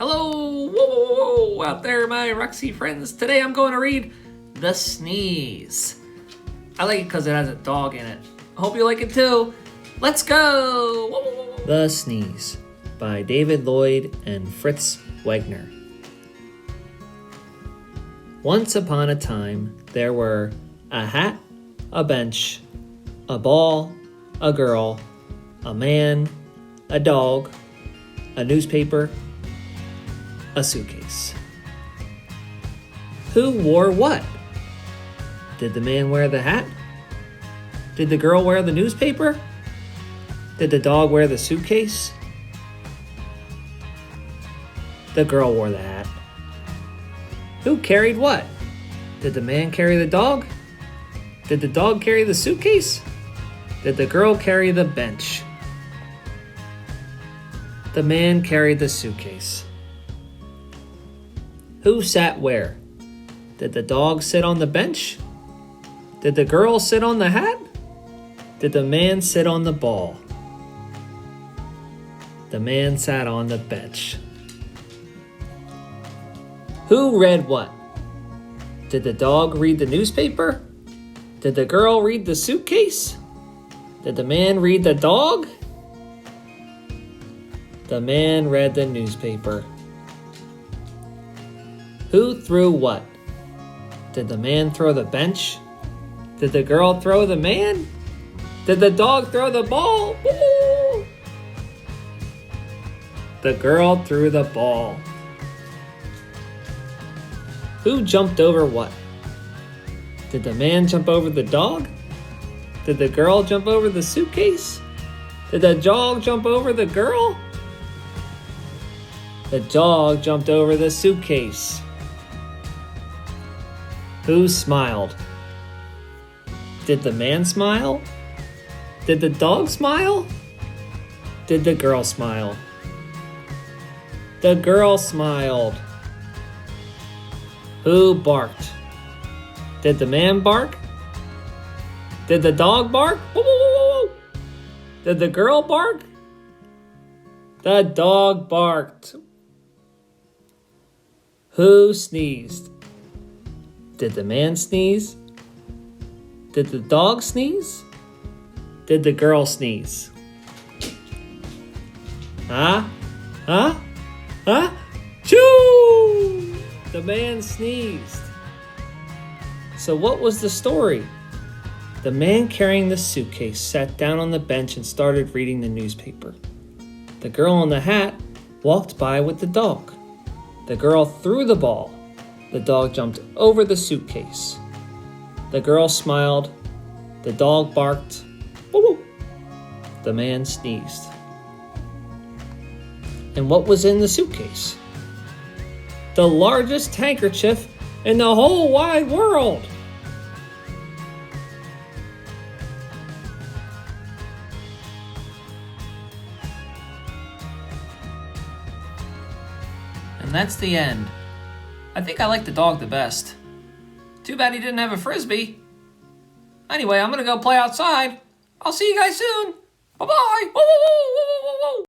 Hello, whoa, out there, my Roxy friends. Today I'm going to read The Sneeze. I like it because it has a dog in it. Hope you like it too. Let's go! Whoa. The Sneeze by David Lloyd and Fritz Wegner. Once upon a time, there were a hat, a bench, a ball, a girl, a man, a dog, a newspaper, a suitcase. Who wore what? Did the man wear the hat? Did the girl wear the newspaper? Did the dog wear the suitcase? The girl wore the hat. Who carried what? Did the man carry the dog? Did the dog carry the suitcase? Did the girl carry the bench? The man carried the suitcase. Who sat where? Did the dog sit on the bench? Did the girl sit on the hat? Did the man sit on the ball? The man sat on the bench. Who read what? Did the dog read the newspaper? Did the girl read the suitcase? Did the man read the dog? The man read the newspaper. Who threw what? Did the man throw the bench? Did the girl throw the man? Did the dog throw the ball? Woo! The girl threw the ball. Who jumped over what? Did the man jump over the dog? Did the girl jump over the suitcase? Did the dog jump over the girl? The dog jumped over the suitcase. Who smiled? Did the man smile? Did the dog smile? Did the girl smile? The girl smiled. Who barked? Did the man bark? Did the dog bark? Whoa, whoa, whoa, whoa. Did the girl bark? The dog barked. Who sneezed? Did the man sneeze? Did the dog sneeze? Did the girl sneeze? Huh? Choo! The man sneezed. So what was the story? The man carrying the suitcase sat down on the bench and started reading the newspaper. The girl in the hat walked by with the dog. The girl threw the ball. The dog jumped over the suitcase. The girl smiled. The dog barked. Woo woo. The man sneezed. And what was in the suitcase? The largest handkerchief in the whole wide world. And that's the end. I think I like the dog the best. Too bad he didn't have a frisbee. Anyway, I'm gonna go play outside. I'll see you guys soon. Bye-bye. Woo, woo, woo, woo, woo, woo.